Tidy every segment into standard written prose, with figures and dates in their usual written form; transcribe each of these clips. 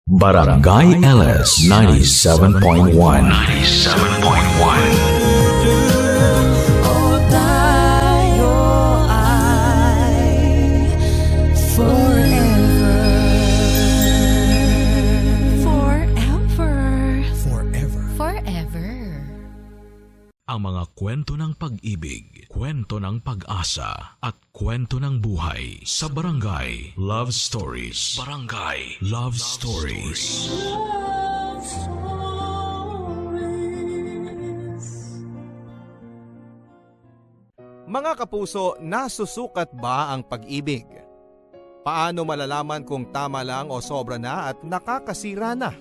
Barangay LS 97.1. O tayo ay forever. Ang mga kwento ng pag-ibig, kwento ng pag-asa, at kwento ng buhay sa Barangay Love Stories. Barangay Love Stories. Love stories. Mga kapuso, nasusukat ba ang pag-ibig? Paano malalaman kung tama lang o sobra na at nakakasira na?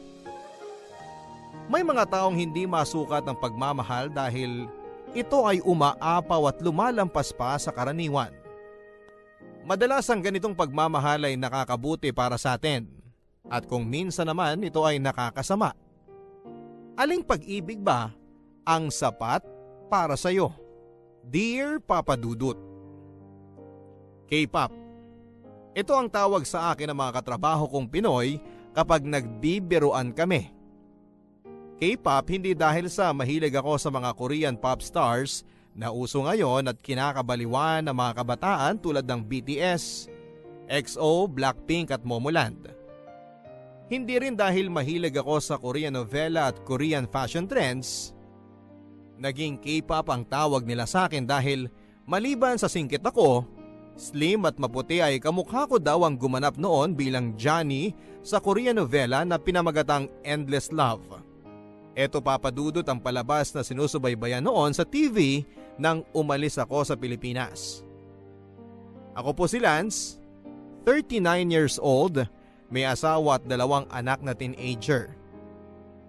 May mga taong hindi masukat ang pagmamahal dahil ito ay umaapaw at lumalampas pa sa karaniwan. Madalas ang ganitong pagmamahal ay nakakabuti para sa atin at kung minsan naman ito ay nakakasama. Aling pag-ibig ba ang sapat para sa iyo? Dear Papa Dudut. K-pop. Ito ang tawag sa akin ng mga katrabaho kong Pinoy kapag nagbibiruan kami. K-pop hindi dahil sa mahilig ako sa mga Korean pop stars na uso ngayon at kinakabaliwan ng mga kabataan tulad ng BTS, EXO, Blackpink at Momoland. Hindi rin dahil mahilig ako sa Korean novela at Korean fashion trends. Naging K-pop ang tawag nila sa akin dahil maliban sa singkit ako, slim at maputi ay kamukha ko daw ang gumanap noon bilang Johnny sa Korean novela na pinamagatang Endless Love. Ito papadudot ang palabas na sinusubaybayan noon sa TV nang umalis ako sa Pilipinas. Ako po si Lance, 39 years old, may asawa at 2 anak na teenager.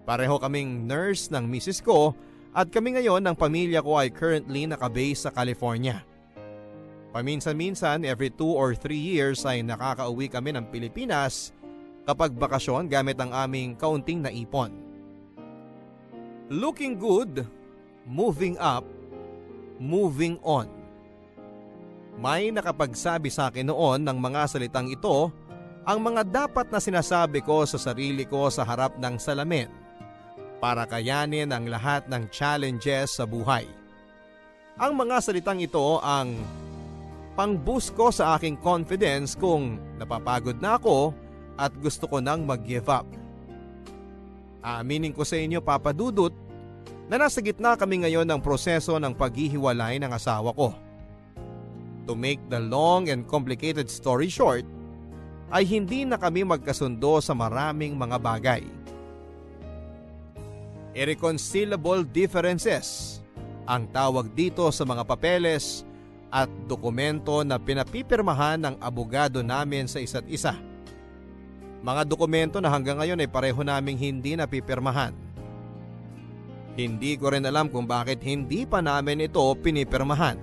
Pareho kaming nurse ng misis ko at kami ngayon ng pamilya ko ay currently nakabase sa California. Paminsan-minsan every 2 or 3 years ay nakakauwi kami ng Pilipinas kapag bakasyon gamit ang aming kaunting naipon. Looking good, moving up, moving on. May nakapagsabi sa akin noon ng mga salitang ito, ang mga dapat na sinasabi ko sa sarili ko sa harap ng salamin para kayanin ang lahat ng challenges sa buhay. Ang mga salitang ito ang pang-boost ko sa aking confidence kung napapagod na ako at gusto ko nang mag-give up. Aaminin ko sa inyo, Papa Dudut, na nasa gitna kami ngayon ng proseso ng paghihiwalay ng asawa ko. To make the long and complicated story short, ay hindi na kami magkasundo sa maraming mga bagay. Irreconcilable differences ang tawag dito sa mga papeles at dokumento na pinapipirmahan ng abogado namin sa isa't isa. Mga dokumento na hanggang ngayon ay pareho naming hindi napipirmahan. Hindi ko rin alam kung bakit hindi pa namin ito pinipirmahan.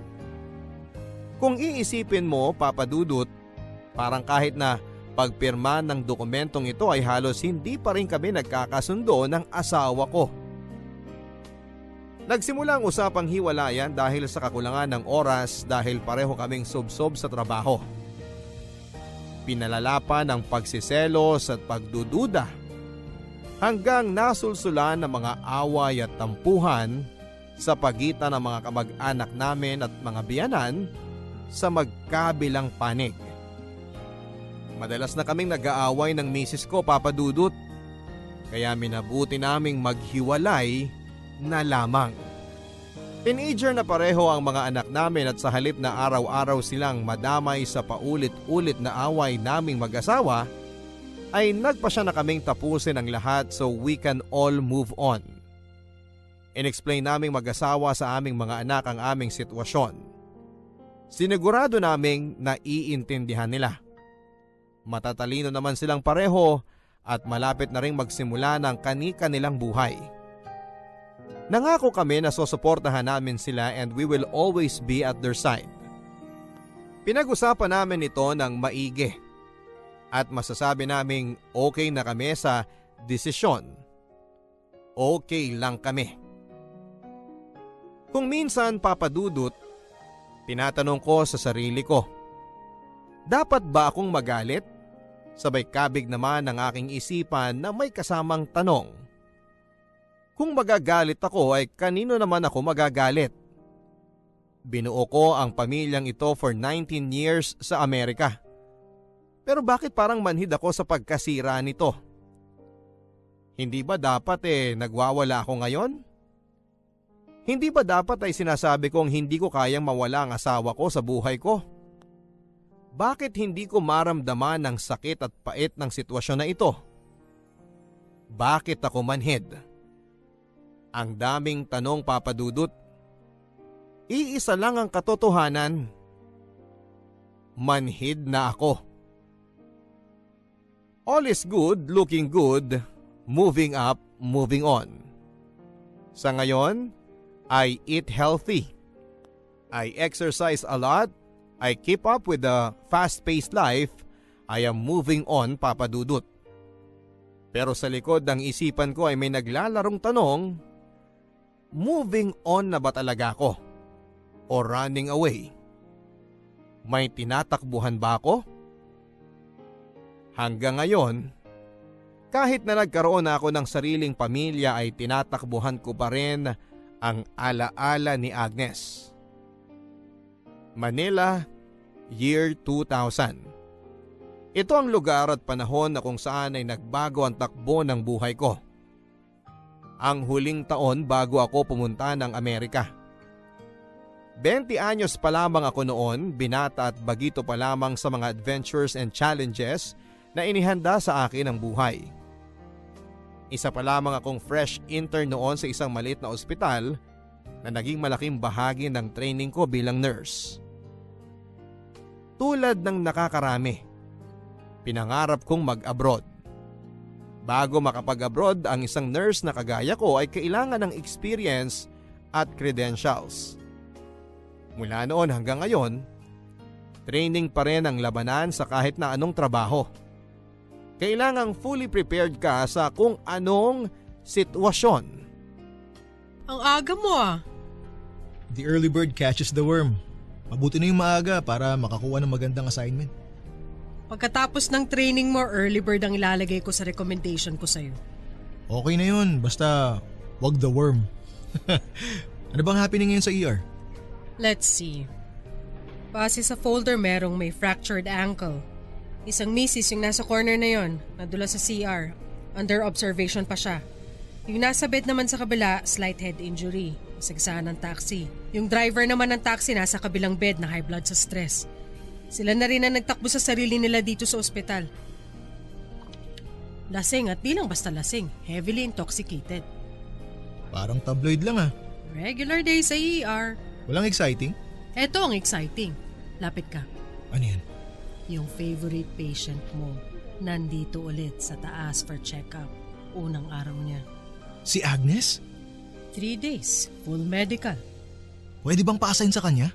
Kung iisipin mo, Papa Dudut, parang kahit na pagpirma ng dokumentong ito ay halos hindi pa rin kami nagkakasundo ng asawa ko. Nagsimula ang usapang hiwalayan dahil sa kakulangan ng oras dahil pareho kaming subsob sa trabaho. Pinalala pa ng pagsiselos at pagdududa hanggang nasulsulan ng mga away at tampuhan sa pagitan ng mga kamag-anak namin at mga biyanan sa magkabilang panig. Madalas na kaming nag-aaway ng misis ko, Papa Dudut, kaya minabuti naming maghiwalay na lamang. Teenager na pareho ang mga anak namin at sa halip na araw-araw silang madamay sa paulit-ulit na away naming mag-asawa, ay nagpasya na kaming tapusin ang lahat so we can all move on. Inexplain naming mag-asawa sa aming mga anak ang aming sitwasyon. Sinigurado naming naiintindihan nila. Matatalino naman silang pareho at malapit na ring magsimula ng kani-kanilang buhay. Nangako kami na susuportahan namin sila and we will always be at their side. Pinag-usapan namin ito ng maigi at masasabi naming okay na kami sa desisyon. Okay lang kami. Kung minsan, Papa Dudut, tinatanong ko sa sarili ko, dapat ba akong magalit Sabay kabig naman ang aking isipan na may kasamang tanong. Kung magagalit ako ay kanino naman ako magagalit? Binuo ko ang pamilyang ito for 19 years sa Amerika. Pero bakit parang manhid ako sa pagkasira nito? Hindi ba dapat nagwawala ako ngayon? Hindi ba dapat ay sinasabi kong hindi ko kayang mawala ang asawa ko sa buhay ko? Bakit hindi ko maramdaman ang sakit at pait ng sitwasyon na ito? Bakit ako manhid? Ang daming tanong, Papa Dudut. Iisa lang ang katotohanan. Manhid na ako. All is good, looking good, moving up, moving on. Sa ngayon, I eat healthy. I exercise a lot. I keep up with the fast-paced life. I am moving on, Papa Dudut. Pero sa likod ng isipan ko ay may naglalarong tanong, moving on na ba talaga ako? O running away? May tinatakbuhan ba ako? Hanggang ngayon, kahit na nagkaroon ako ng sariling pamilya ay tinatakbuhan ko pa rin ang alaala ni Agnes. Manila, year 2000. Ito ang lugar at panahon na kung saan ay nagbago ang takbo ng buhay ko. Ang huling taon bago ako pumunta ng Amerika. 20 anyos pa lamang ako noon, binata at bagito pa lamang sa mga adventures and challenges na inihanda sa akin ng buhay. Isa pa lamang akong fresh intern noon sa isang maliit na ospital na naging malaking bahagi ng training ko bilang nurse. Tulad ng nakakarami, pinangarap kong mag-abroad. Bago makapag-abroad, ang isang nurse na kagaya ko ay kailangan ng experience at credentials. Mula noon hanggang ngayon, training pa rin ang labanan sa kahit na anong trabaho. Kailangang fully prepared ka sa kung anong sitwasyon. Ang aga mo ah. The early bird catches the worm. Mabuti na yung maaga para makakuha ng magandang assignment. Pagkatapos ng training mo, early bird ang ilalagay ko sa recommendation ko sa'yo. Okay na yun, basta wag the worm. Ano bang happening ngayon sa ER? Let's see. Base sa folder merong may fractured ankle. Isang misis yung nasa corner na yon, nadula sa CR. Under observation pa siya. Yung nasa bed naman sa kabila, slight head injury. Nasagsahan ng taxi. Yung driver naman ng taxi nasa kabilang bed na high blood sa stress. Sila na rin ang nagtakbo sa sarili nila dito sa ospital. Lasing at di lang basta lasing, heavily intoxicated. Parang tabloid lang ah. Regular day sa ER. Walang exciting? Eto ang exciting. Lapit ka. Ano yan? Yung favorite patient mo, nandito ulit sa taas for check-up. Unang araw niya. Si Agnes? 3 days, full medical. Pwede bang pa-assign sa kanya?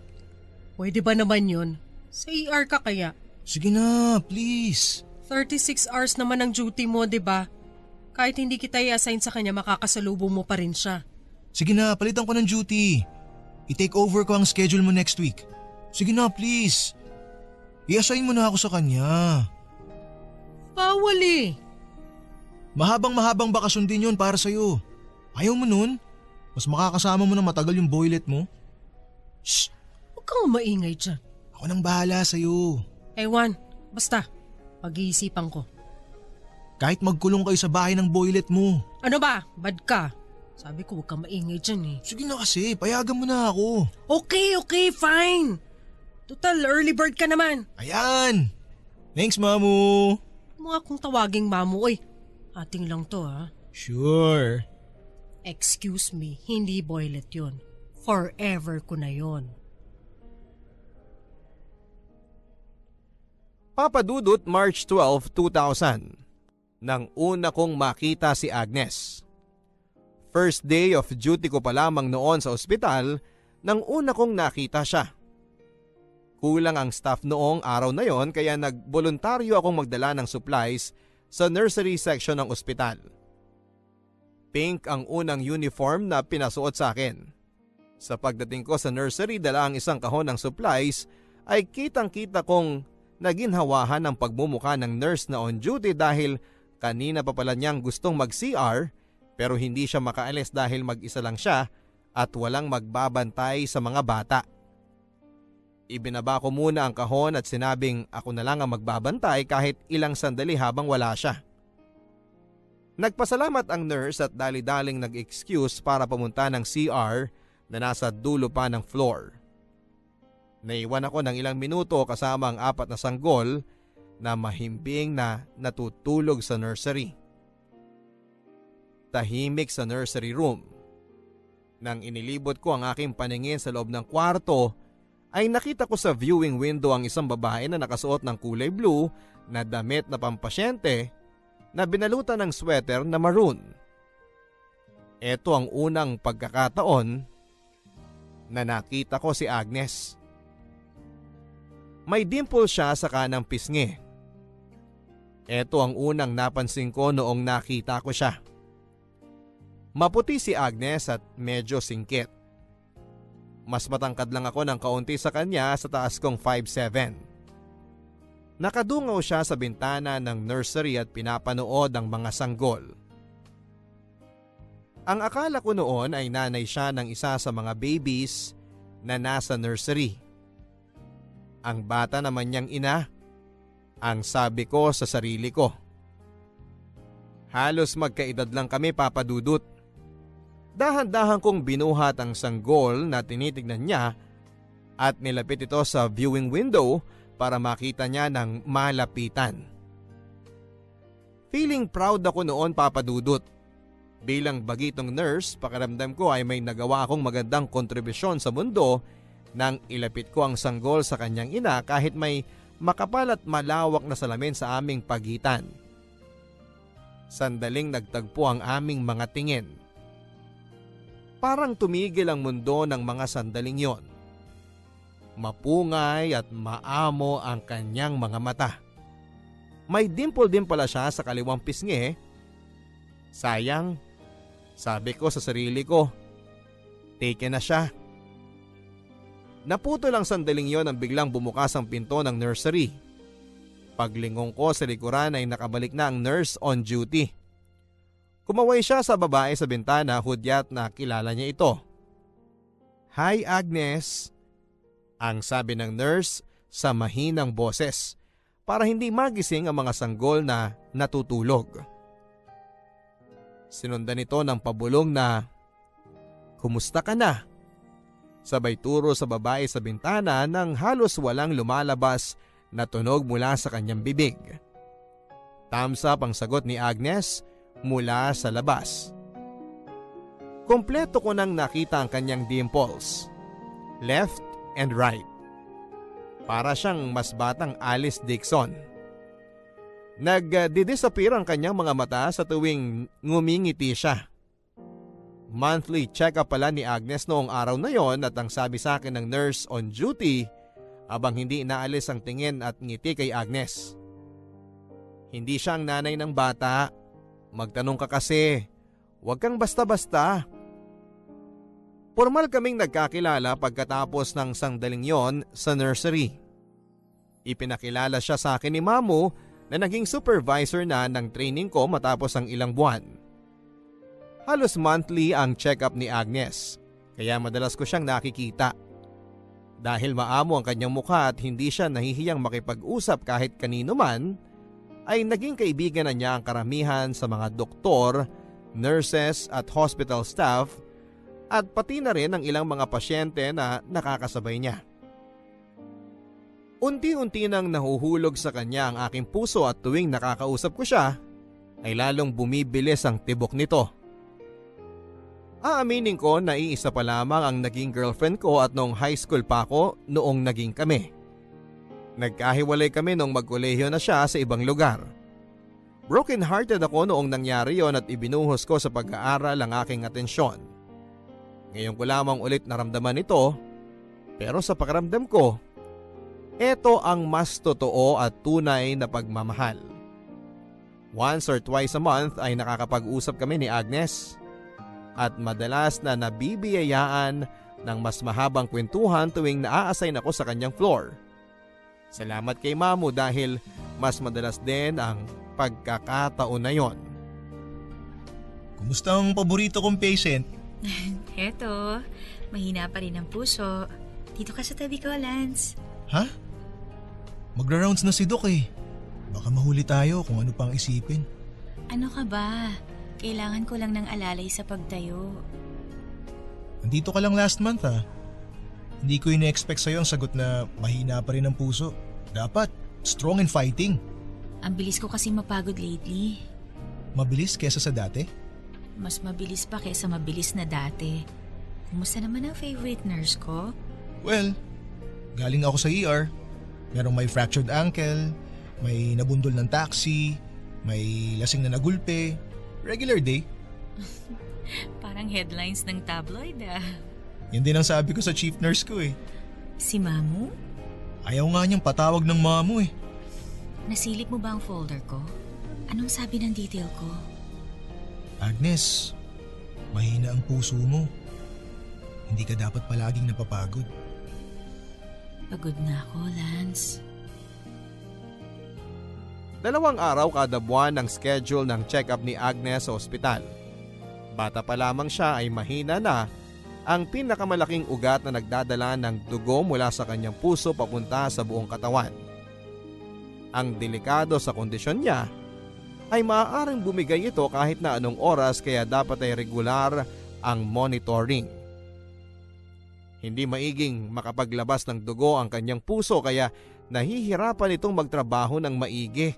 Pwede ba naman yun? Sa ER ka kaya? Sige na, please. 36 hours naman ang duty mo, di ba? Kahit hindi kita i-assign sa kanya, makakasalubong mo pa rin siya. Sige na, palitan ko ng duty. I-take over ko ang schedule mo next week. Sige na, please. I-assign mo na ako sa kanya. Bawal eh. Mahabang bakasyon din yun para sa'yo. Ayaw mo nun? Mas makakasama mo na matagal yung boylet mo. Shh! Huwag kang maingay dyan. Ako nang bahala sa'yo. Ewan, basta, pag-iisipan ko. Kahit magkulong kayo sa bahay ng boylet mo. Ano ba? Bad ka. Sabi ko huwag kang maingay dyan eh. Sige na kasi, payagan mo na ako. Okay, fine. Total, early bird ka naman. Ayan! Thanks, Mamu! Mga kung tawaging mamu, oy. Ating lang to ha. Sure. Excuse me, hindi boylet yun. Forever ko na yun. Papa Dudut, March 12, 2000. Nang una kong makita si Agnes. First day of duty ko pa lamang noon sa ospital nang una kong nakita siya. Kulang ang staff noong araw na yon kaya nagboluntaryo akong magdala ng supplies sa nursery section ng ospital. Pink ang unang uniform na pinasuot sa akin. Sa pagdating ko sa nursery dala ang isang kahon ng supplies ay kitang-kita kong na ginhawahan ng pagmumuka ng nurse na on duty dahil kanina pa pala niyang gustong mag-CR pero hindi siya makaalis dahil mag-isa lang siya at walang magbabantay sa mga bata. Ibinaba ko muna ang kahon at sinabing ako na lang ang magbabantay kahit ilang sandali habang wala siya. Nagpasalamat ang nurse at dali-daling nag-excuse para pumunta ng CR na nasa dulo pa ng floor. Naiwan ako ng ilang minuto kasama ang 4 na sanggol na mahimbing na natutulog sa nursery. Tahimik sa nursery room. Nang inilibot ko ang aking paningin sa loob ng kwarto, ay nakita ko sa viewing window ang isang babae na nakasuot ng kulay blue na damit na pampasyente na binalutan ng sweater na maroon. Ito ang unang pagkakataon na nakita ko si Agnes. May dimple siya sa kanang pisngi. Ito ang unang napansin ko noong nakita ko siya. Maputi si Agnes at medyo singkit. Mas matangkad lang ako ng kaunti sa kanya sa taas kong 5'7". Nakadungaw siya sa bintana ng nursery at pinapanood ang mga sanggol. Ang akala ko noon ay nanay siya ng isa sa mga babies na nasa nursery. Ang bata naman niyang ina, ang sabi ko sa sarili ko. Halos magkaedad lang kami, Papa Dudut. Dahan-dahan kong binuhat ang sanggol na tinitignan niya at nilapit ito sa viewing window para makita niya ng malapitan. Feeling proud ako noon, Papa Dudut. Bilang bagitong nurse, pakiramdam ko ay may nagawa akong magandang kontribusyon sa mundo nang ilapit ko ang sanggol sa kanyang ina kahit may makapal at malawak na salamin sa aming pagitan. Sandaling nagtagpo ang aming mga tingin. Parang tumigil ang mundo ng mga sandaling yon. Mapungay at maamo ang kanyang mga mata. May dimple din pala siya sa kaliwang pisngi. Sayang, sabi ko sa sarili ko, taken na siya. Naputol ang sandaling yon nang biglang bumukas ang pinto ng nursery. Paglingon ko sa likuran ay nakabalik na ang nurse on duty. Kumaway siya sa babae sa bintana, hudyat na kilala niya ito. "Hi Agnes," ang sabi ng nurse sa mahinang boses para hindi magising ang mga sanggol na natutulog. Sinundan ito ng pabulong na, "Kumusta ka na?" Sabay turo sa babae sa bintana nang halos walang lumalabas na tunog mula sa kanyang bibig. Thumbs up ang sagot ni Agnes mula sa labas. Kompleto ko nang nakita ang kanyang dimples, left and right. Para siyang mas batang Alice Dixon. Nag-disappear ang kanyang mga mata sa tuwing ngumingiti siya. Monthly check-up pala ni Agnes noong araw na yon at ang sabi sa akin ng nurse on duty habang hindi inaalis ang tingin at ngiti kay Agnes. "Hindi siya ang nanay ng bata. Magtanong ka kasi. Huwag kang basta-basta." Formal kaming nagkakilala pagkatapos ng sandaling yon sa nursery. Ipinakilala siya sa akin ni Mamu na naging supervisor na ng training ko matapos ang ilang buwan. Halos monthly ang check-up ni Agnes, kaya madalas ko siyang nakikita. Dahil maamo ang kanyang mukha at hindi siya nahihiyang makipag-usap kahit kanino man, ay naging kaibigan na niya ang karamihan sa mga doktor, nurses at hospital staff at pati na rin ang ilang mga pasyente na nakakasabay niya. Unti-unti nang nahuhulog sa kanya ang aking puso at tuwing nakakausap ko siya ay lalong bumibilis ang tibok nito. Aaminin ko na iisa pa lamang ang naging girlfriend ko at noong high school pa ako noong naging kami. Nagkahiwalay kami noong magkolehiyo na siya sa ibang lugar. Broken hearted ako noong nangyari yon at ibinuhos ko sa pag-aaral ang aking atensyon. Ngayon ko lamang ulit naramdaman ito, pero sa pakiramdam ko, ito ang mas totoo at tunay na pagmamahal. Once or twice a month ay nakakapag-usap kami ni Agnes at madalas na nabibiyayaan ng mas mahabang kwentuhan tuwing naa-assign ako sa kanyang floor. Salamat kay Mamu dahil mas madalas din ang pagkakataon na yon. Kumusta ang paborito kong patient? Heto, mahina pa rin ang puso. Dito ka sa tabi ko, Lance. Ha? Magra-rounds na si Doc eh. Baka mahuli tayo kung ano pang isipin. Ano ka ba? Kailangan ko lang ng alalay sa pagtayo. Nandito ka lang last month ha. Hindi ko ina-expect sa'yo ang sagot na mahina pa rin ang puso. Dapat strong and fighting. Ang bilis ko kasi mapagod lately. Mabilis kesa sa dati? Mas mabilis pa kaysa mabilis na dati. Kumusta naman ang favorite nurse ko? Well, galing ako sa ER. Merong may fractured ankle, may nabundol ng taxi, may lasing na nagulpe. Regular day. Parang headlines ng tabloid ah. Yan din ang sabi ko sa chief nurse ko eh. Si Mamu? Ayaw nga niyang patawag ng Mamu eh. Nasilip mo ba ang folder ko? Anong sabi ng detail ko? Agnes, mahina ang puso mo. Hindi ka dapat palaging napapagod. Pagod na ako, Lance. 2 araw kada buwan ang schedule ng check-up ni Agnes sa ospital. Bata pa lamang siya ay mahina na ang pinakamalaking ugat na nagdadala ng dugo mula sa kanyang puso papunta sa buong katawan. Ang delikado sa kondisyon niya ay maaaring bumigay ito kahit na anong oras kaya dapat ay regular ang monitoring. Hindi maiging makapaglabas ng dugo ang kanyang puso kaya nahihirapan itong magtrabaho ng maigi.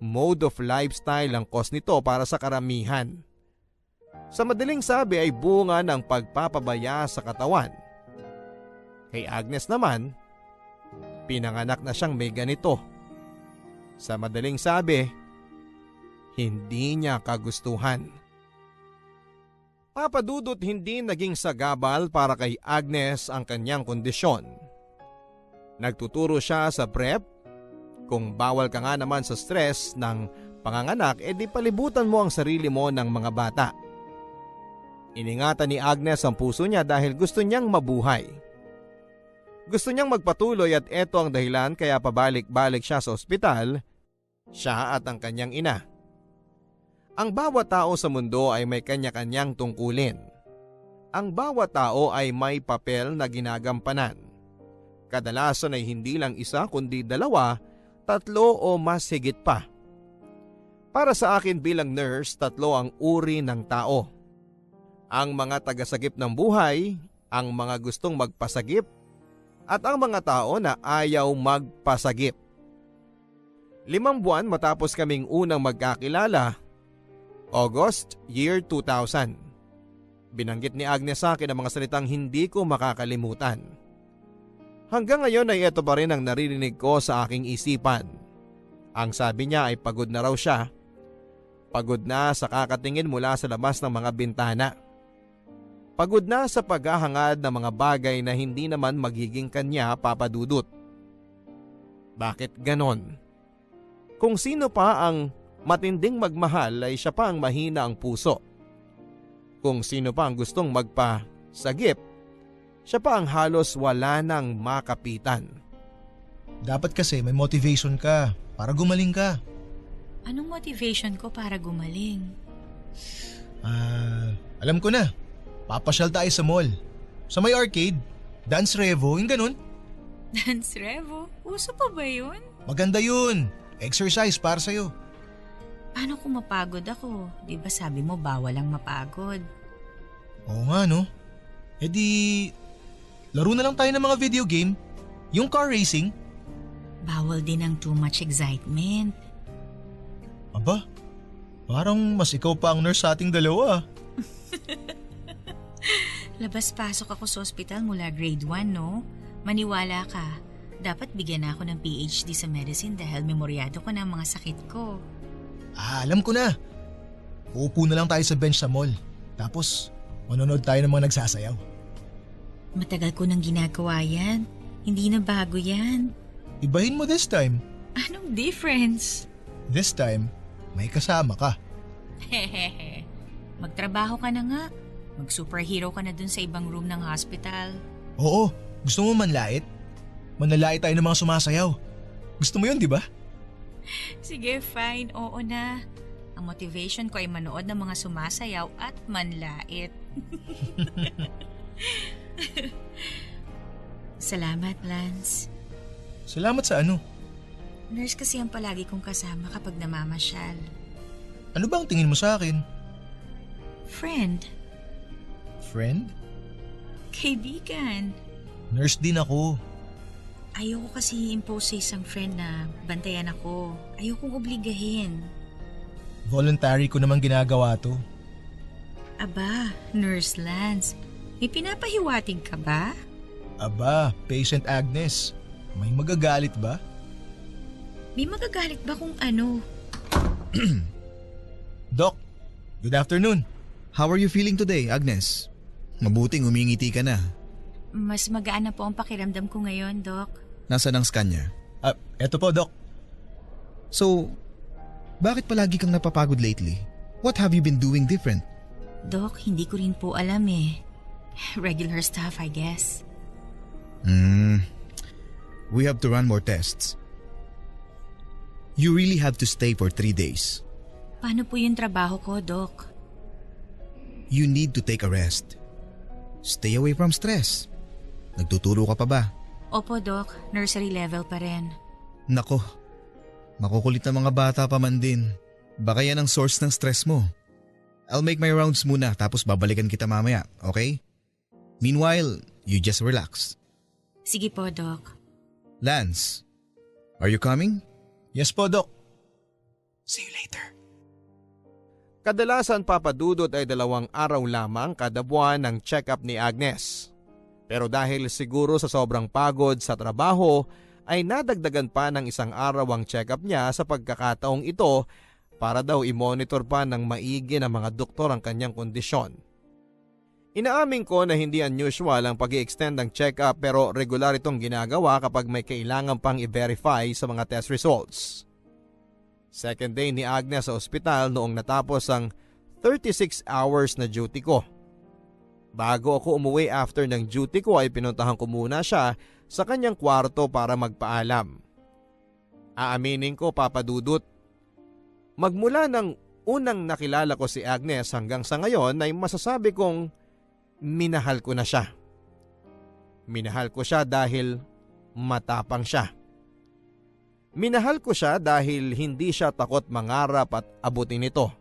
Mode of lifestyle ang cause nito para sa karamihan. Sa madaling sabi ay bunga ng pagpapabaya sa katawan. Kay Agnes naman, pinanganak na siyang may ganito. Sa madaling sabi, hindi niya kagustuhan. Papadudot hindi naging sagabal para kay Agnes ang kanyang kondisyon. Nagtuturo siya sa prep. Kung bawal ka nga naman sa stress ng panganganak, edi palibutan mo ang sarili mo ng mga bata. Iningatan ni Agnes ang puso niya dahil gusto niyang mabuhay. Gusto niyang magpatuloy at eto ang dahilan kaya pabalik-balik siya sa ospital, siya at ang kanyang ina. Ang bawat tao sa mundo ay may kanya-kanyang tungkulin. Ang bawat tao ay may papel na ginagampanan. Kadalasan ay hindi lang isa kundi 2, 3 o mas higit pa. Para sa akin bilang nurse, 3 ang uri ng tao. Ang mga tagasagip ng buhay, ang mga gustong magpasagip, at ang mga tao na ayaw magpasagip. 5 buwan matapos kaming unang magkakilala, August year 2000. Binanggit ni Agnes sa akin ang mga salitang hindi ko makakalimutan. Hanggang ngayon ay ito pa rin ang naririnig ko sa aking isipan. Ang sabi niya ay pagod na raw siya. Pagod na sa kakatingin mula sa labas ng mga bintana. Pagod na sa paghahangad ng mga bagay na hindi naman magiging kanya papadudot. Bakit ganon? Kung sino pa ang matinding magmahal ay siya pa ang mahina ang puso. Kung sino pa ang gustong magpasagip, siya pa ang halos wala nang makapitan. Dapat kasi may motivation ka para gumaling ka. Anong motivation ko para gumaling? Alam ko na. Papasyal tayo sa mall. Sa may arcade, dance revo, yung ganun. Dance Revo? Uso pa ba yun? Maganda yun. Exercise para sa'yo. Paano kung mapagod ako? Di ba sabi mo bawal ang mapagod? Oo nga no. E di, laro na lang tayo ng mga video game. Yung car racing. Bawal din ang too much excitement. Aba, parang mas ikaw pa ang nurse sa ating dalawa. Labas-pasok ako sa ospital mula grade 1, no? Maniwala ka, dapat bigyan na ako ng PhD sa medicine dahil memoryado ko ng mga sakit ko. Alam ko na. Uupo na lang tayo sa bench sa mall. Tapos, manonood tayo ng mga nagsasayaw. Matagal ko nang ginagawa yan. Hindi na bago yan. Ibahin mo this time. Anong difference? This time, may kasama ka. Hehehe. Magtrabaho ka na nga. Mag-superhero ka na dun sa ibang room ng hospital. Oo, gusto mo manlait? Manlalait tayo ng mga sumasayaw. Gusto mo yun, di ba? Sige, fine. Oo na. Ang motivation ko ay manood ng mga sumasayaw at manlait. Salamat, Lance. Salamat sa ano? Nurse kasi ang palagi kong kasama kapag namamasyal. Ano ba ang tingin mo sa akin? Friend. Friend? Kaibigan. Nurse din ako. Ayoko kasi i-impose sa isang friend na bantayan ako. Ayokong obligahin. Voluntary ko naman ginagawa to. Aba, Nurse Lance, may pinapahiwatig ka ba? Aba, Patient Agnes. May magagalit ba? May magagalit ba kung ano? Doc, good afternoon. How are you feeling today, Agnes? Mabuting umingiti ka na. Mas magaan na po ang pakiramdam ko ngayon, Doc. Nasaan ang scan niya? Eto po, Doc. So, bakit palagi kang napapagod lately? What have you been doing different? Doc, hindi ko rin po alam eh. Regular stuff, I guess. We have to run more tests. You really have to stay for 3 days. Paano po yung trabaho ko, Doc? You need to take a rest. Stay away from stress. Nagtuturo ka pa ba? Opo, Doc. Nursery level pa rin. Nako, makukulit na mga bata pa man din. Baka yan ang source ng stress mo. I'll make my rounds muna tapos babalikan kita mamaya, okay? Meanwhile, you just relax. Sige po, Doc. Lance, are you coming? Yes po, Doc. See you later. Kadalasan papadudot ay 2 araw lamang kada buwan ng check-up ni Agnes. Pero dahil siguro sa sobrang pagod sa trabaho ay nadagdagan pa ng 1 araw ang check-up niya sa pagkakataong ito para daw i-monitor pa ng maigi ng mga doktor ang kanyang kondisyon. Inaamin ko na hindi unusual ang pag-i-extend ng check-up pero regular itong ginagawa kapag may kailangan pang i-verify sa mga test results. Second day ni Agnes sa ospital noong natapos ang 36 hours na duty ko. Bago ako umuwi after ng duty ko ay pinuntahan ko muna siya sa kanyang kwarto para magpaalam. Aaminin ko, papadudot, magmula ng unang nakilala ko si Agnes hanggang sa ngayon ay masasabi kong minahal ko na siya. Minahal ko siya dahil matapang siya. Minahal ko siya dahil hindi siya takot mangarap at abutin ito.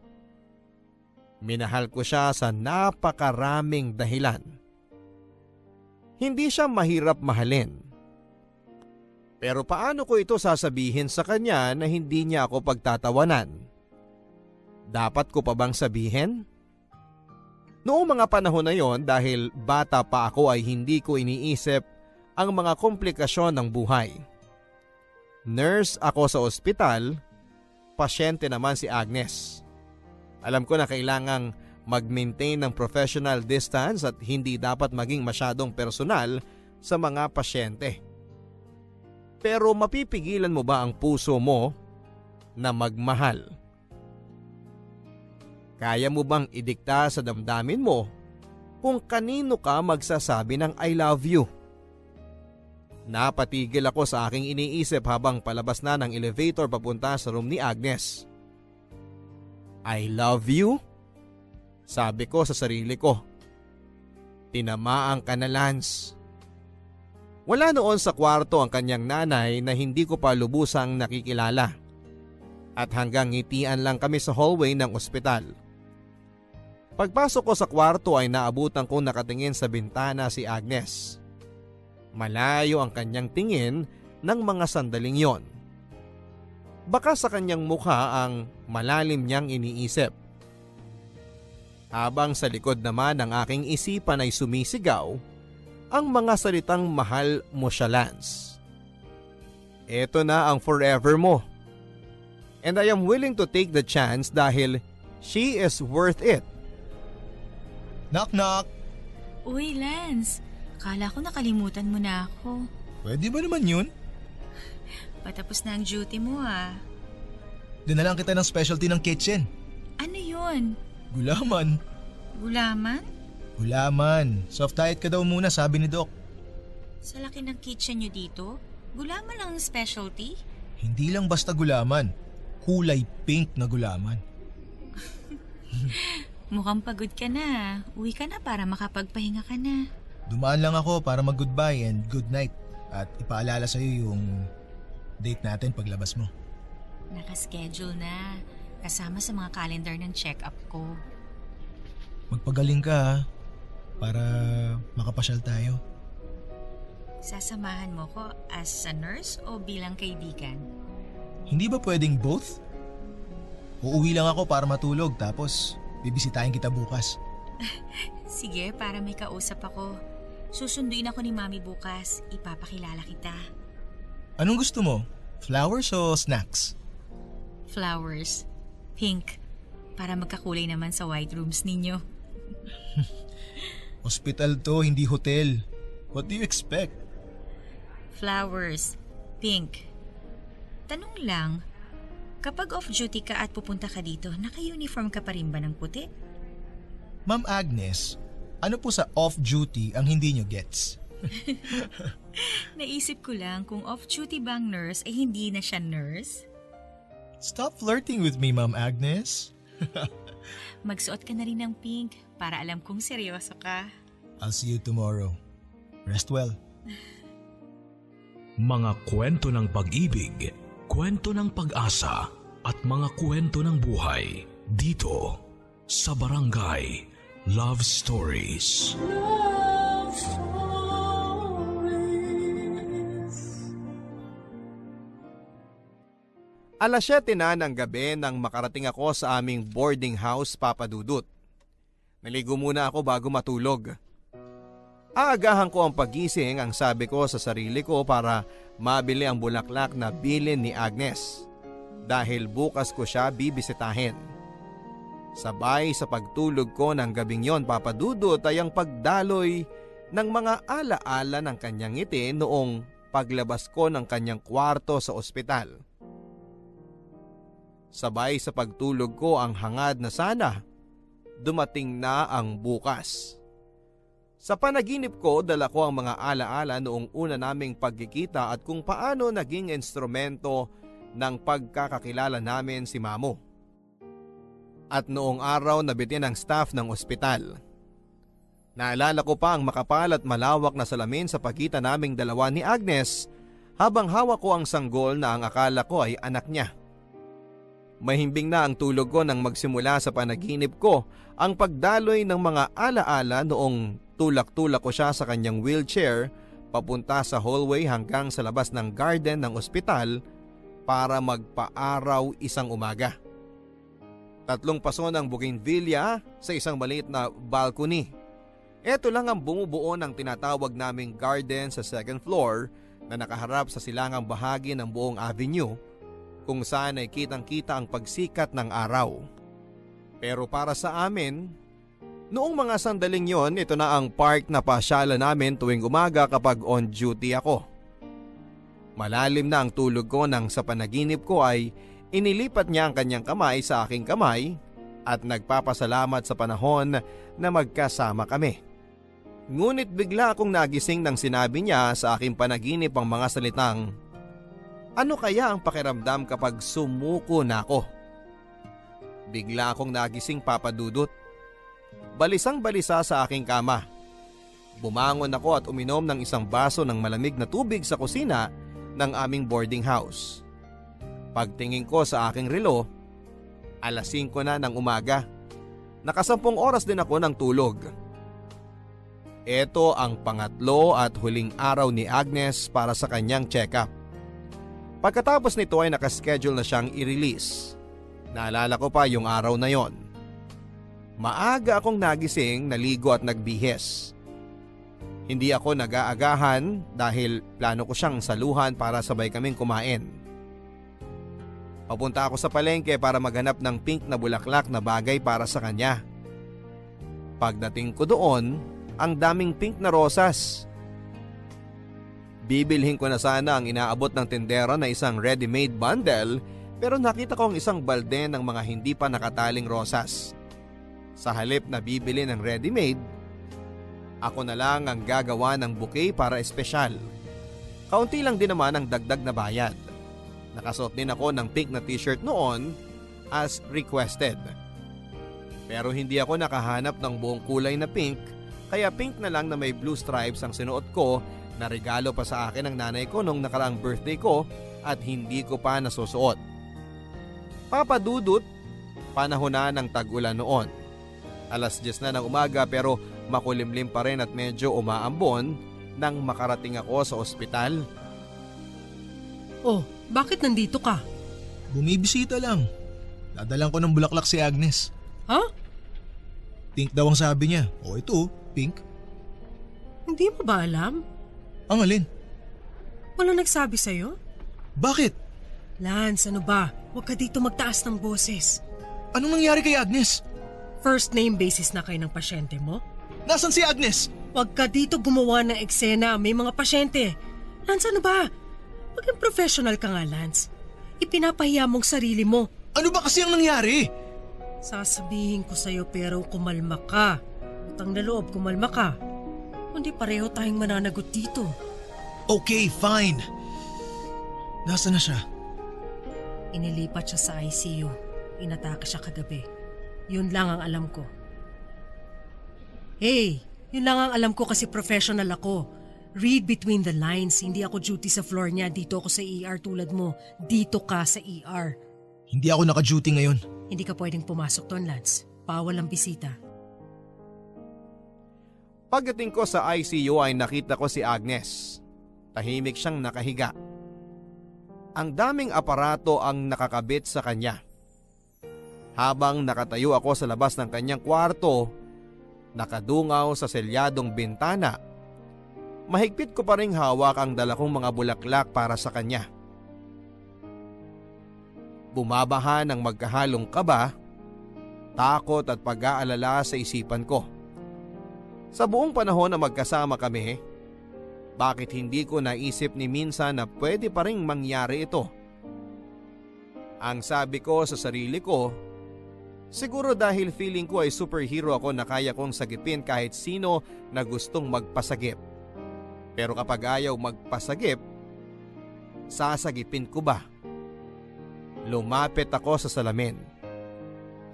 Minahal ko siya sa napakaraming dahilan. Hindi siya mahirap mahalin. Pero paano ko ito sasabihin sa kanya na hindi niya ako pagtatawanan? Dapat ko pa bang sabihin? Noong mga panahon na yon dahil bata pa ako ay hindi ko iniisip ang mga komplikasyon ng buhay. Nurse ako sa ospital, pasyente naman si Agnes. Alam ko na kailangang mag-maintain ng professional distance at hindi dapat maging masyadong personal sa mga pasyente. Pero mapipigilan mo ba ang puso mo na magmahal? Kaya mo bang idikta sa damdamin mo kung kanino ka magsasabi ng I love you? Napatigil ako sa aking iniisip habang palabas na ng elevator papunta sa room ni Agnes. I love you? Sabi ko sa sarili ko. Tinamaan ka na, Lance. Wala noon sa kwarto ang kanyang nanay na hindi ko pa lubusang nakikilala. At hanggang ngitian lang kami sa hallway ng ospital. Pagpasok ko sa kwarto ay naabutan kong nakatingin sa bintana si Agnes. Malayo ang kanyang tingin ng mga sandaling yon. Baka sa kanyang mukha ang malalim niyang iniisip. Habang sa likod naman ng aking isipan ay sumisigaw ang mga salitang mahal mo siya, Lance. Ito na ang forever mo. And I am willing to take the chance dahil she is worth it. Knock knock. Uy, Lance. Akala ko nakalimutan mo na ako. Pwede ba naman yun? Patapos na ang duty mo ah. Dinalang kita ng specialty ng kitchen. Ano yun? Gulaman. Gulaman? Gulaman. Soft diet ka daw muna, sabi ni Doc. Sa laki ng kitchen nyo dito, gulaman lang ang specialty? Hindi lang basta gulaman. Kulay pink na gulaman. Mukhang pagod ka na. Uwi ka na para makapagpahinga ka na. Dumaan lang ako para mag-goodbye and good night. At ipaalala sa'yo yung date natin paglabas mo. Nakaschedule na. Kasama sa mga calendar ng check-up ko. Magpagaling ka ha, para makapasyal tayo. Sasamahan mo ko as a nurse o bilang kaibigan? Hindi ba pwedeng both? Uuwi lang ako para matulog tapos bibisitahin kita bukas. Sige, para may kausap ako. Susunduin ako ni Mami bukas. Ipapakilala kita. Anong gusto mo? Flowers o snacks? Flowers. Pink. Para magkakulay naman sa white rooms ninyo. Hospital to, hindi hotel. What do you expect? Flowers. Pink. Tanong lang, kapag off-duty ka at pupunta ka dito, naka-uniform ka pa rin ba ng puti? Ma'am Agnes, ano po sa off-duty ang hindi nyo gets? Naisip ko lang kung off-duty bang nurse ay hindi na siya nurse. Stop flirting with me, Ma'am Agnes. Magsuot ka na rin ng pink para alam kong seryoso ka. I'll see you tomorrow. Rest well. Mga kwento ng pag-ibig, kwento ng pag-asa at mga kwento ng buhay dito sa Barangay Love Stories. Love Stories. Alas 7 na ng gabi nang makarating ako sa aming boarding house, Papa Dudut. Naligo muna ako bago matulog. Aagahan ko ang pagising, ang sabi ko sa sarili ko, para mabili ang bulaklak na bilin ni Agnes dahil bukas ko siya bibisitahin. Sabay sa pagtulog ko ng gabing yon, Papa Dudut, ay ang pagdaloy ng mga alaala ng kanyang ngiti noong paglabas ko ng kanyang kwarto sa ospital. Sabay sa pagtulog ko ang hangad na sana dumating na ang bukas. Sa panaginip ko, dala ko ang mga alaala noong una naming pagkikita at kung paano naging instrumento ng pagkakakilala namin si Mamo. At noong araw na bitin ang staff ng ospital. Naalala ko pa ang makapal at malawak na salamin sa pagitan naming dalawa ni Agnes habang hawak ko ang sanggol na ang akala ko ay anak niya. Mahimbing na ang tulog ko nang magsimula sa panaginip ko ang pagdaloy ng mga alaala noong tulak-tulak ko siya sa kanyang wheelchair papunta sa hallway hanggang sa labas ng garden ng ospital para magpaaraw isang umaga. 3 paso ng bougainvillea sa isang maliit na balcony. Ito lang ang bumubuo ng tinatawag naming garden sa 2nd floor na nakaharap sa silangang bahagi ng buong avenue kung saan ay kitang-kita ang pagsikat ng araw. Pero para sa amin, noong mga sandaling yon, ito na ang park na pasyala namin tuwing umaga kapag on duty ako. Malalim na ang tulog ko nang sa panaginip ko ay inilipat niya ang kanyang kamay sa aking kamay at nagpapasalamat sa panahon na magkasama kami. Ngunit bigla akong nagising nang sinabi niya sa aking panaginip ang mga salitang, "Ano kaya ang pakiramdam kapag sumuko na ako?" Bigla akong nagising, Papa Dudut. Balisang-balisa sa aking kama. Bumangon ako at uminom ng isang baso ng malamig na tubig sa kusina ng aming boarding house. Pagtingin ko sa aking relo, alas 5 na ng umaga. Naka-10 oras din ako ng tulog. Ito ang pangatlo at huling araw ni Agnes para sa kanyang check-up. Pagkatapos nito ay nakaschedule na siyang i-release. Naalala ko pa yung araw na yon. Maaga akong nagising, naligo at nagbihis. Hindi ako nag-aagahan dahil plano ko siyang saluhan para sabay kaming kumain. Papunta ako sa palengke para maghanap ng pink na bulaklak na bagay para sa kanya. Pagdating ko doon, ang daming pink na rosas. Bibilhin ko na sana ang inaabot ng tindera na isang ready-made bundle pero nakita ko ang isang balde ng mga hindi pa nakataling rosas. Sa halip na bibili ng ready-made, Ako na lang ang gagawa ng bouquet para espesyal. Kaunti lang din naman ang dagdag na bayad. Nakasuot din ako ng pink na t-shirt noon as requested. Pero hindi ako nakahanap ng buong kulay na pink, kaya pink na lang na may blue stripes ang sinuot ko na regalo pa sa akin ng nanay ko nung nakaraang birthday ko at hindi ko pa nasusuot. Papadudot, panahon na ng tag-ulan noon. 10:00 na ng umaga pero makulimlim pa rin at medyo umaambon nang makarating ako sa ospital. Oh, bakit nandito ka? Bumibisita lang. Dadalan ko ng bulaklak si Agnes. Ha? Pink daw ang sabi niya. O ito, pink. Hindi mo ba alam? Ang alin? Wala nagsabi sa'yo? Bakit? Lance, ano ba? Huwag ka dito magtaas ng boses. Anong nangyari kay Agnes? First name basis na kayo ng pasyente mo? Nasaan si Agnes? Huwag ka dito gumawa ng eksena, may mga pasyente. Lance, ano ba? Maging professional ka nga, Lance. Ipinapahiya mong sarili mo. Ano ba kasi ang nangyari? Sasabihin ko sa'yo pero kumalma ka. Utang na loob, kumalma ka. Hindi pareho tayong mananagot dito. Okay, fine. Nasaan na siya? Inilipat siya sa ICU. Inatake siya kagabi. Yun lang ang alam ko. Hey, yun lang ang alam ko kasi professional ako. Read between the lines. Hindi ako duty sa floor niya. Dito ako sa ER tulad mo. Dito ka sa ER. Hindi ako naka-duty ngayon. Hindi ka pwedeng pumasok doon, Lance. Bawal ang bisita. Pagdating ko sa ICU ay nakita ko si Agnes. Tahimik siyang nakahiga. Ang daming aparato ang nakakabit sa kanya. Habang nakatayo ako sa labas ng kanyang kwarto, nakadungaw sa selyadong bintana, mahigpit ko pa ring hawak ang dala kong mga bulaklak para sa kanya. Bumabaha ng magkahalong kaba, takot at pag-aalala sa isipan ko. Sa buong panahon na magkasama kami, bakit hindi ko naisip ni minsan na pwede pa ring mangyari ito? Ang sabi ko sa sarili ko, siguro dahil feeling ko ay superhero ako na kaya kong sagipin kahit sino na gustong magpasagip. Pero kapag ayaw magpasagip, sasagipin ko ba? Lumapit ako sa salamin.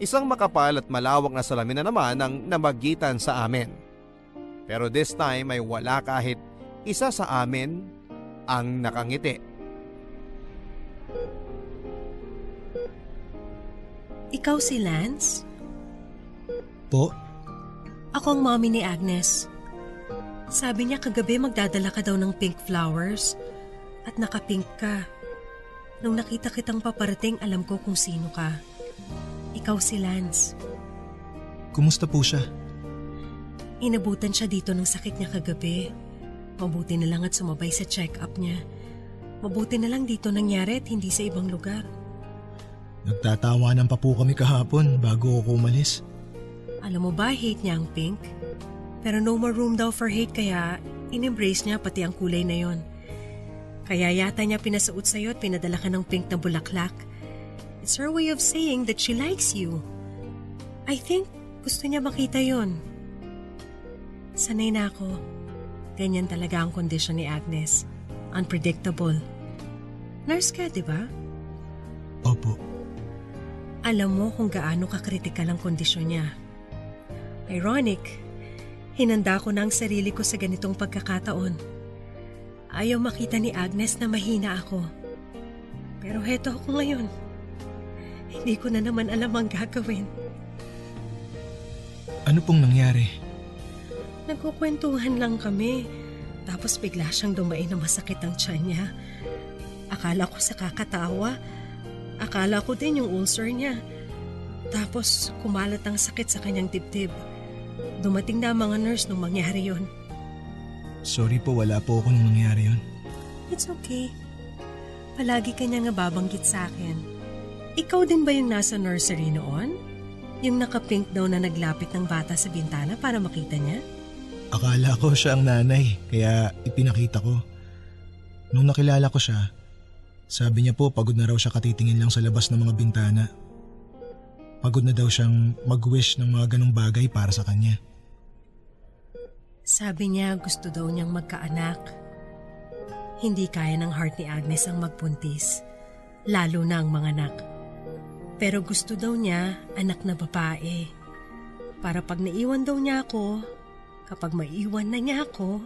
Isang makapal at malawak na salamin na naman ang namagitan sa amin. Pero this time ay wala kahit isa sa amin ang nakangiti. Ikaw si Lance? Po? Ako ang mommy ni Agnes. Sabi niya kagabi magdadala ka daw ng pink flowers at nakapink ka. Nung nakita kitang paparating, alam ko kung sino ka. Ikaw si Lance. Kumusta po siya? Inabutan siya dito ng sakit niya kagabi. Mabuti na lang at sumabay sa check-up niya. Mabuti na lang dito nangyari at hindi sa ibang lugar. Nagtatawanan pa po kami kahapon bago ako umalis. Alam mo ba, hate niya ang pink? Pero no more room daw for hate kaya in-embrace niya pati ang kulay na yon. Kaya yata niya pinasuot sa'yo at pinadala ka ng pink na bulaklak. It's her way of saying that she likes you. I think gusto niya makita yon. Sanay na ako. Ganyan talaga ang kondisyon ni Agnes. Unpredictable. Nurse ka, di ba? Opo. Alam mo kung gaano kakritikal ang kondisyon niya. Ironic, hinanda ko na ang sarili ko sa ganitong pagkakataon. Ayaw makita ni Agnes na mahina ako. Pero heto ako ngayon. Hindi ko na naman alam ang gagawin. Ano pong nangyari? Nagkukwentuhan lang kami. Tapos bigla siyang dumain na masakit ang tiyan niya. Akala ko sa kakatawa. Akala ko din yung ulcer niya. Tapos kumalat ang sakit sa kanyang dibdib. Dumating na ang mga nurse nung mangyari yon. Sorry po, wala po ako nung nangyari yon. It's okay. Palagi ka niya nga babanggit sa akin. Ikaw din ba yung nasa nursery noon? Yung naka-pink daw na naglapit ng bata sa bintana para makita niya? Akala ko siya ang nanay, kaya ipinakita ko. Nung nakilala ko siya, sabi niya po pagod na raw siya katitingin lang sa labas ng mga bintana. Pagod na daw siyang mag-wish ng mga ganong bagay para sa kanya. Sabi niya gusto daw niyang magkaanak. Hindi kaya ng heart ni Agnes ang magpuntis, lalo na ang mga anak. Pero gusto daw niya anak na babae. Para pag naiwan daw niya ako, kapag maiwan na niya ako,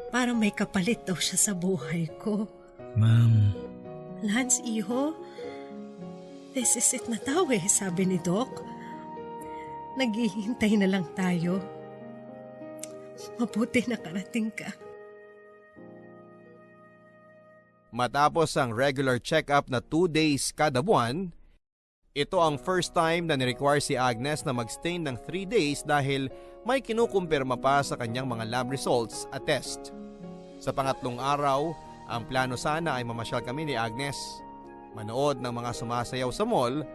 parang may kapalit daw siya sa buhay ko. Ma'am, Lance, iho, this is it na daw sabi ni Doc. Naghihintay na lang tayo. Mabuti nakarating ka. Matapos ang regular check-up na 2 days kada buwan, ito ang first time na ni-require si Agnes na mag-stay ng 3 days dahil may kinukumpirma pa sa kanyang mga lab results at test. Sa pangatlong araw, ang plano sana ay mamasyal kami ni Agnes, manood ng mga sumasayaw sa mall,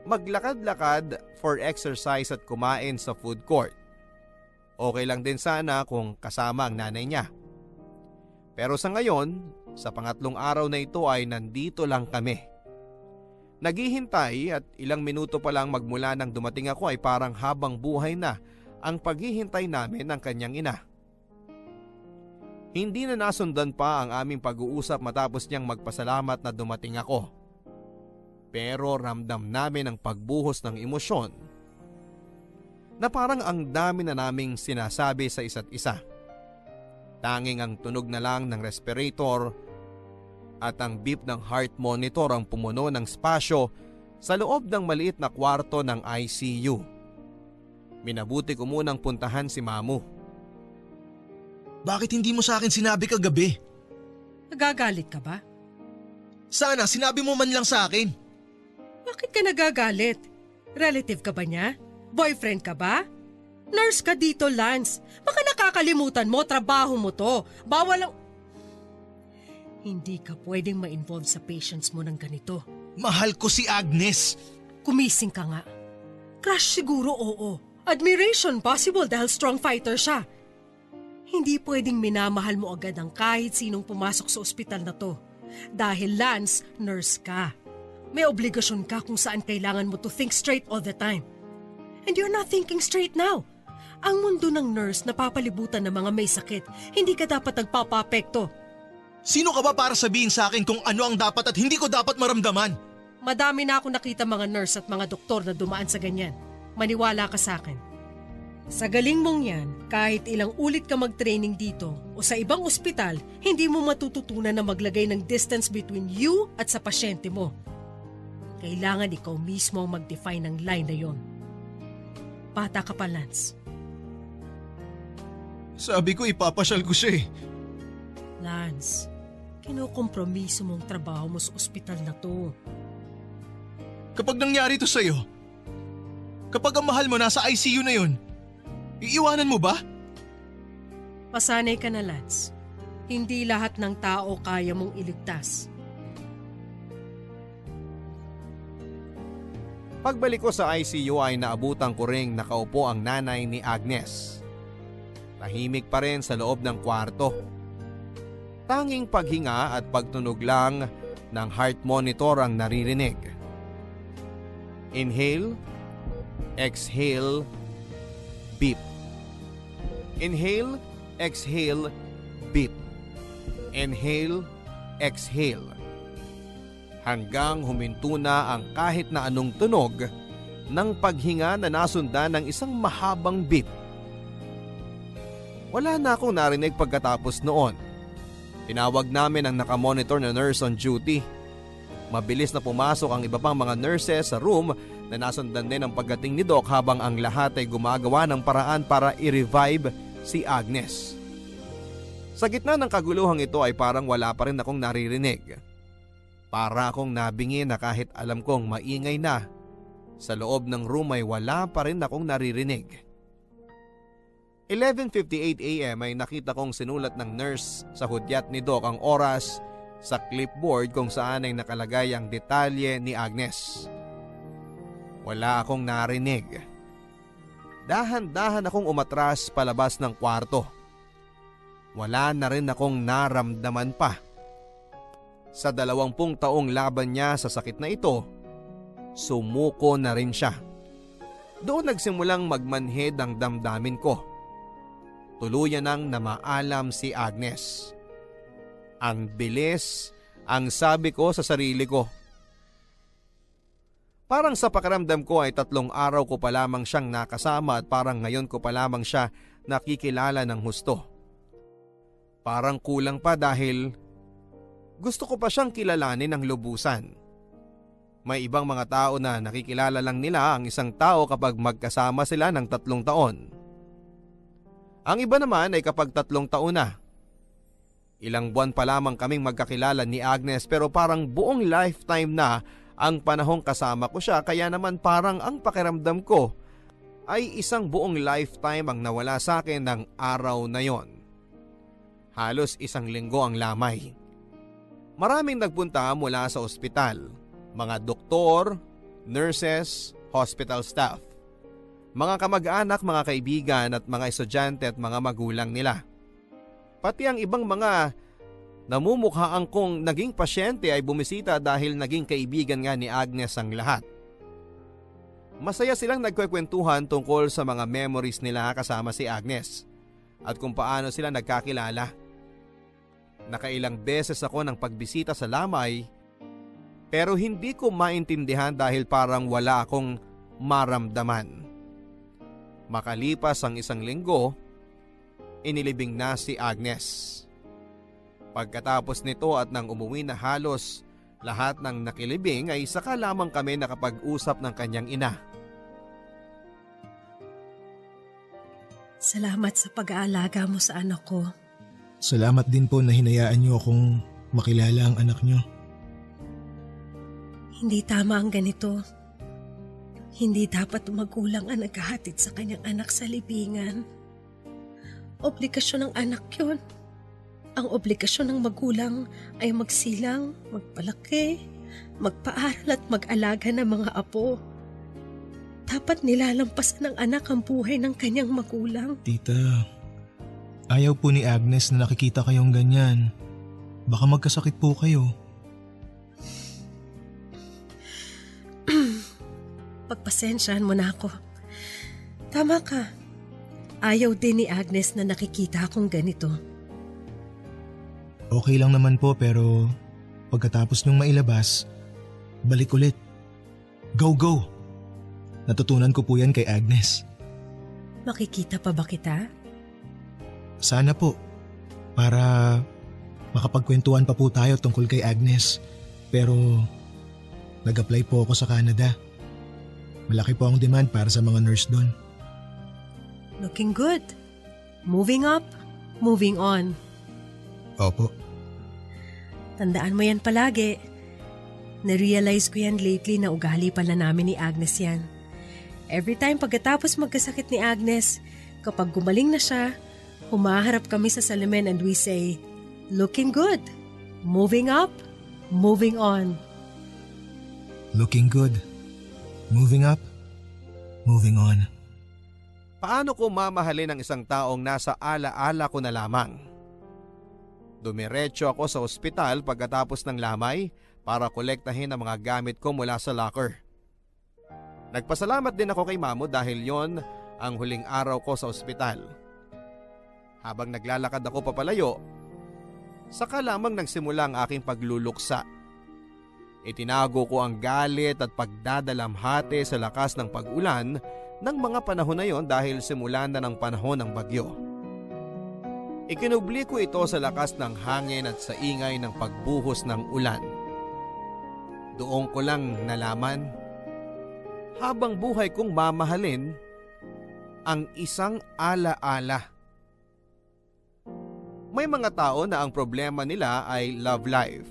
maglakad-lakad for exercise at kumain sa food court. Okay lang din sana kung kasama ang nanay niya. Pero sa ngayon, sa pangatlong araw na ito ay nandito lang kami. Naghihintay at ilang minuto pa lang magmula nang dumating ako ay parang habang buhay na ang paghihintay namin ng kanyang ina. Hindi na nasundan pa ang aming pag-uusap matapos niyang magpasalamat na dumating ako. Pero ramdam namin ang pagbuhos ng emosyon na parang ang dami na naming sinasabi sa isa't isa. Tanging ang tunog na lang ng respirator at ang beep ng heart monitor ang pumuno ng spasyo sa loob ng maliit na kwarto ng ICU. Minabuti ko munang puntahan si Mamu. Bakit hindi mo sa akin sinabi kagabi? Nagagalit ka ba? Sana sinabi mo man lang sa akin. Bakit ka nagagalit? Relative ka ba niya? Boyfriend ka ba? Nurse ka dito, Lance. Baka nakakalimutan mo, trabaho mo to. Bawal ang... Hindi ka pwedeng ma-involve sa patients mo ng ganito. Mahal ko si Agnes. Kumising ka nga. Crush siguro, oo. Admiration possible dahil strong fighter siya. Hindi pwedeng minamahal mo agad ang kahit sinong pumasok sa ospital na to. Dahil Lance, nurse ka. May obligasyon ka kung saan kailangan mo to think straight all the time. And you're not thinking straight now. Ang mundo ng nurse napapalibutan ng mga may sakit. Hindi ka dapat nagpapapekto. Sino ka ba para sabihin sa akin kung ano ang dapat at hindi ko dapat maramdaman? Madami na ako nakita mga nurse at mga doktor na dumaan sa ganyan. Maniwala ka sa akin. Sa galing mong yan, kahit ilang ulit ka mag-training dito o sa ibang ospital, hindi mo matututunan na maglagay ng distance between you at sa pasyente mo. Kailangan ikaw mismo ang mag-define ng line na yon. Bata ka pa, Lance. Sabi ko ipapasyal ko siya eh. Lance, kinukompromiso mong trabaho mo sa ospital na to. Kapag nangyari to sa'yo, kapag ang mahal mo nasa ICU na yon, iiwanan mo ba? Pasanay ka na, Lance. Hindi lahat ng tao kaya mong iligtas. Pagbalik ko sa ICU ay naabutan ko ring nakaupo ang nanay ni Agnes. Tahimik pa rin sa loob ng kwarto. Tanging paghinga at pagtunog lang ng heart monitor ang naririnig. Inhale, exhale, beep. Inhale, exhale, beep. Inhale, exhale. Hanggang huminto na ang kahit na anong tunog ng paghinga na nasundan ng isang mahabang beep. Wala na akong narinig pagkatapos noon. Tinawag namin ang nakamonitor na nurse on duty. Mabilis na pumasok ang iba pang mga nurses sa room na nasundan din ang pagdating ni Doc habang ang lahat ay gumagawa ng paraan para i-revive si Agnes. Sa gitna ng kaguluhang ito ay parang wala pa rin akong naririnig. Para akong nabingi na kahit alam kong maingay na, sa loob ng room ay wala pa rin akong naririnig. 11:58 AM ay nakita kong sinulat ng nurse sa hudyat ni Doc ang oras sa clipboard kung saan ay nakalagay ang detalye ni Agnes. Wala akong narinig. Dahan-dahan akong umatras palabas ng kwarto. Wala na rin akong naramdaman pa. Sa 20 taong laban niya sa sakit na ito, sumuko na rin siya. Doon nagsimulang magmanhid ang damdamin ko. Tuluyan nang namaalam si Agnes. Ang bilis, ang sabi ko sa sarili ko. Parang sa pakiramdam ko ay 3 araw ko pa lamang siyang nakasama at parang ngayon ko pa lamang siya nakikilala ng husto. Parang kulang pa dahil gusto ko pa siyang kilalanin ng lubusan. May ibang mga tao na nakikilala lang nila ang isang tao kapag magkasama sila ng 3 taon. Ang iba naman ay kapag 3 taon na. Ilang buwan pa lamang kaming magkakilala ni Agnes pero parang buong lifetime na ang panahong kasama ko siya kaya naman parang ang pakiramdam ko ay isang buong lifetime ang nawala sa akin ng araw na yon. Halos 1 linggo ang lamay. Maraming nagpunta mula sa ospital, mga doktor, nurses, hospital staff, mga kamag-anak, mga kaibigan at mga estudyante at mga magulang nila. Pati ang ibang mga namumukhaan kong naging pasyente ay bumisita dahil naging kaibigan nga ni Agnes ang lahat. Masaya silang nagkwekwentuhan tungkol sa mga memories nila kasama si Agnes at kung paano sila nagkakilala. Nakailang beses ako ng pagbisita sa lamay pero hindi ko maintindihan dahil parang wala akong maramdaman. Makalipas ang 1 linggo, inilibing na si Agnes. Pagkatapos nito at nang umuwi na halos lahat ng nakilibing ay saka lamang kami nakapag-usap ng kanyang ina. Salamat sa pag-aalaga mo sa anak ko. Salamat din po na hinayaan niyo akong makilala ang anak niyo. Hindi tama ang ganito. Hindi dapat magulang ang naghahatid sa kanyang anak sa libingan. Obligasyon ng anak yun. Ang obligasyon ng magulang ay magsilang, magpalaki, magpaaral at mag-alaga ng mga apo. Dapat nilalampasan ng anak ang buhay ng kanyang magulang. Tita, ayaw po ni Agnes na nakikita kayong ganyan. Baka magkasakit po kayo. Pagpasensyahan mo na ako. Tama ka. Ayaw din ni Agnes na nakikita akong ganito. Okay lang naman po pero pagkatapos niyong mailabas, balik ulit. Go, go! Natutunan ko po yan kay Agnes. Makikita pa ba kita? Sana po. Para makapagkwentuhan pa po tayo tungkol kay Agnes. Pero nag-apply po ako sa Canada. Malaki po ang demand para sa mga nurse doon. Looking good. Moving up, moving on. Opo. Tandaan mo yan palagi. Na-realize ko yan lately na ugali pala namin ni Agnes yan. Every time pagkatapos magkasakit ni Agnes, kapag gumaling na siya, humaharap kami sa salamin and we say, looking good, moving up, moving on. Looking good, moving up, moving on. Paano ko mamahalin ang isang taong nasa ala-ala ko na lamang? Dumiretso ako sa ospital pagkatapos ng lamay para kolektahin ang mga gamit ko mula sa locker. Nagpasalamat din ako kay Mamo dahil yon ang huling araw ko sa ospital. Habang naglalakad ako papalayo, saka lamang nagsimula ang aking pagluluksa. Itinago ko ang galit at pagdadalamhati sa lakas ng pag-ulan ng mga panahon na yon dahil simulan na ng panahon ng bagyo. Ikinubli ko ito sa lakas ng hangin at sa ingay ng pagbuhos ng ulan. Doon ko lang nalaman, habang buhay kong mamahalin ang isang ala-ala. May mga tao na ang problema nila ay love life.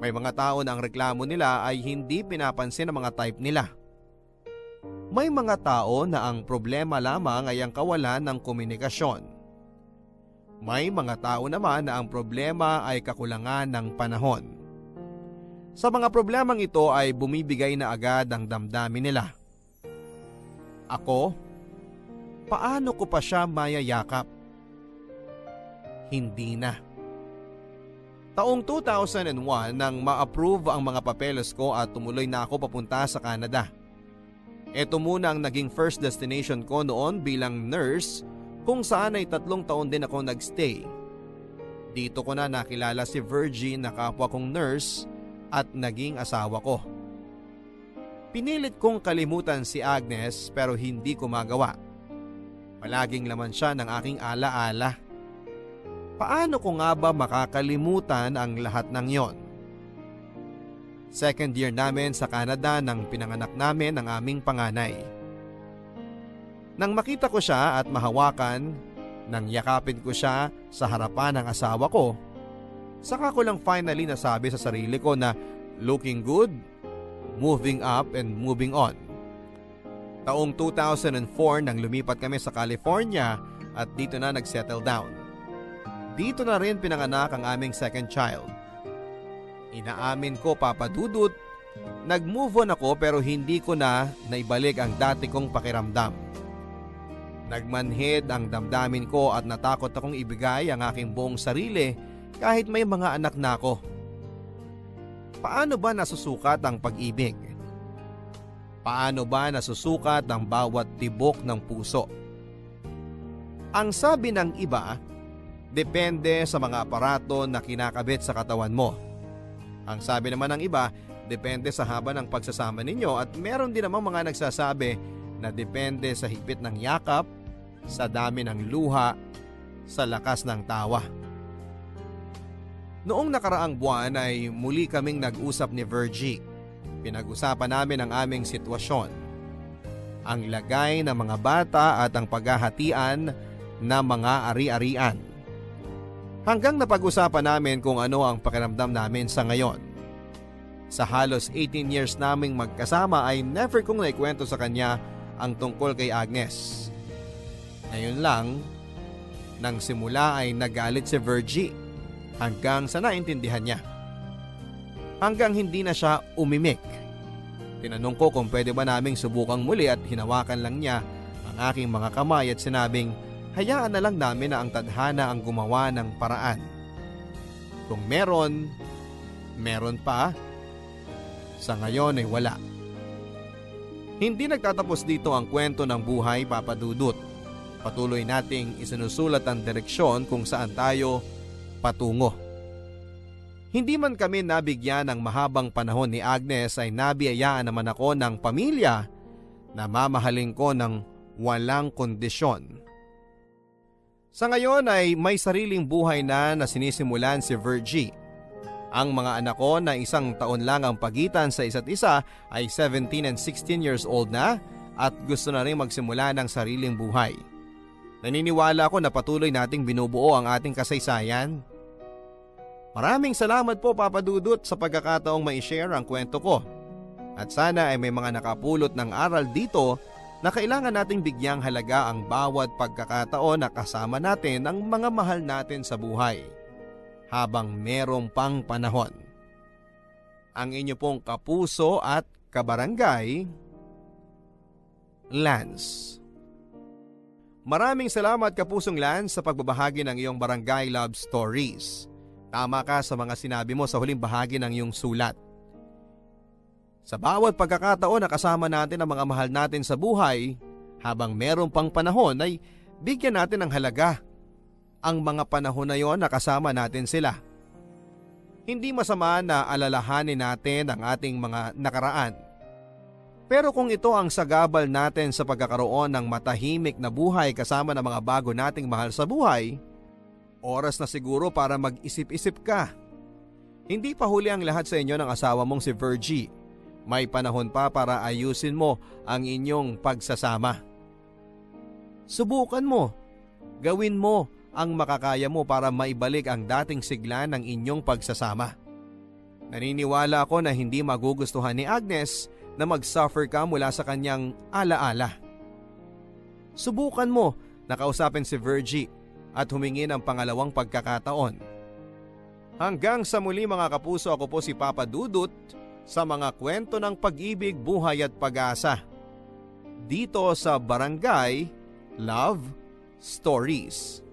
May mga tao na ang reklamo nila ay hindi pinapansin ng mga type nila. May mga tao na ang problema lamang ay ang kawalan ng komunikasyon. May mga tao naman na ang problema ay kakulangan ng panahon. Sa mga problemang ito ay bumibigay na agad ang damdamin nila. Ako, paano ko pa siya mayayakap? Hindi na. Taong 2001 nang ma-approve ang mga papeles ko at tumuloy na ako papunta sa Canada. Ito muna ang naging first destination ko noon bilang nurse kung saan ay 3 taon din ako nagstay. Dito ko na nakilala si Virgie na kapwa kong nurse at naging asawa ko. Pinilit kong kalimutan si Agnes pero hindi ko magawa. Palaging laman siya ng aking alaala. Paano ko nga ba makakalimutan ang lahat ng yon? Second year namin sa Canada nang pinanganak namin ang aming panganay. Nang makita ko siya at mahawakan, nang yakapin ko siya sa harapan ng asawa ko, saka ko lang finally nasabi sa sarili ko na looking good, moving up and moving on. Taong 2004 nang lumipat kami sa California at dito na nagsettle down. Dito na rin pinanganak ang aming second child. Inaamin ko, Papa Dudut, nag-move on ako pero hindi ko na naibalik ang dati kong pakiramdam. Nagmanhid ang damdamin ko at natakot akong ibigay ang aking buong sarili kahit may mga anak na ako. Paano ba nasusukat ang pag-ibig? Paano ba nasusukat ang bawat tibok ng puso? Ang sabi ng iba, depende sa mga aparato na kinakabit sa katawan mo. Ang sabi naman ng iba, depende sa haba ng pagsasama ninyo at meron din namang mga nagsasabi na depende sa higpit ng yakap, sa dami ng luha, sa lakas ng tawa. Noong nakaraang buwan ay muli kaming nag-usap ni Virgie. Pinag-usapan namin ang aming sitwasyon. Ang lagay ng mga bata at ang paghahatian na mga ari-arian. Hanggang napag-usapan namin kung ano ang pakiramdam namin sa ngayon. Sa halos 18 years naming magkasama ay never kong naikwento sa kanya ang tungkol kay Agnes. Ngayon lang, nang simula ay nagalit si Virgie hanggang sa naintindihan niya. Hanggang hindi na siya umimik. Tinanong ko kung pwede ba naming subukang muli at hinawakan lang niya ang aking mga kamay at sinabing hayaan na lang namin na ang tadhana ang gumawa ng paraan. Kung meron, meron pa. Sa ngayon ay wala. Hindi nagtatapos dito ang kwento ng buhay, Papa Dudut. Patuloy nating isinusulat ang direksyon kung saan tayo patungo. Hindi man kami nabigyan ng mahabang panahon ni Agnes ay nabiyayaan naman ako ng pamilya na mamahalin ko ng walang kondisyon. Sa ngayon ay may sariling buhay na sinisimulan si Virgie. Ang mga anak ko na 1 taon lang ang pagitan sa isa't isa ay 17 and 16 years old na at gusto na rin magsimula ng sariling buhay. Naniniwala ako na patuloy nating binubuo ang ating kasaysayan. Maraming salamat po, Papa Dudut, sa pagkakataong mai-share ang kwento ko. At sana ay may mga nakapulot ng aral dito na kailangan nating bigyang halaga ang bawat pagkakataon na kasama natin ang mga mahal natin sa buhay habang merong pang panahon. Ang inyo pong kapuso at kabarangay, Lance. Maraming salamat, Kapusong Lance, sa pagbabahagi ng iyong Barangay Love Stories. Tama ka sa mga sinabi mo sa huling bahagi ng iyong sulat. Sa bawat pagkakataon na kasama natin ang mga mahal natin sa buhay, habang merong pang panahon ay bigyan natin ng halaga ang mga panahon na yon na kasama natin sila. Hindi masama na alalahanin natin ang ating mga nakaraan. Pero kung ito ang sagabal natin sa pagkakaroon ng matahimik na buhay kasama ng mga bago nating mahal sa buhay, oras na siguro para mag-isip-isip ka. Hindi pa huli ang lahat sa inyo ng asawa mong si Virgie. May panahon pa para ayusin mo ang inyong pagsasama. Subukan mo. Gawin mo ang makakaya mo para maibalik ang dating sigla ng inyong pagsasama. Naniniwala ako na hindi magugustuhan ni Agnes na mag-suffer ka mula sa kanyang alaala. Subukan mo na kausapin si Virgie at humingi ng pangalawang pagkakataon. Hanggang sa muli, mga kapuso, ako po si Papa Dudut sa mga kwento ng pag-ibig, buhay at pag-asa. Dito sa Barangay Love Stories.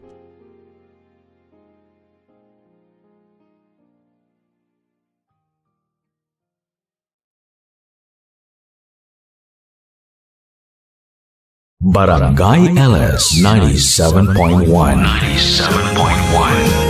Barangay LS 97.1.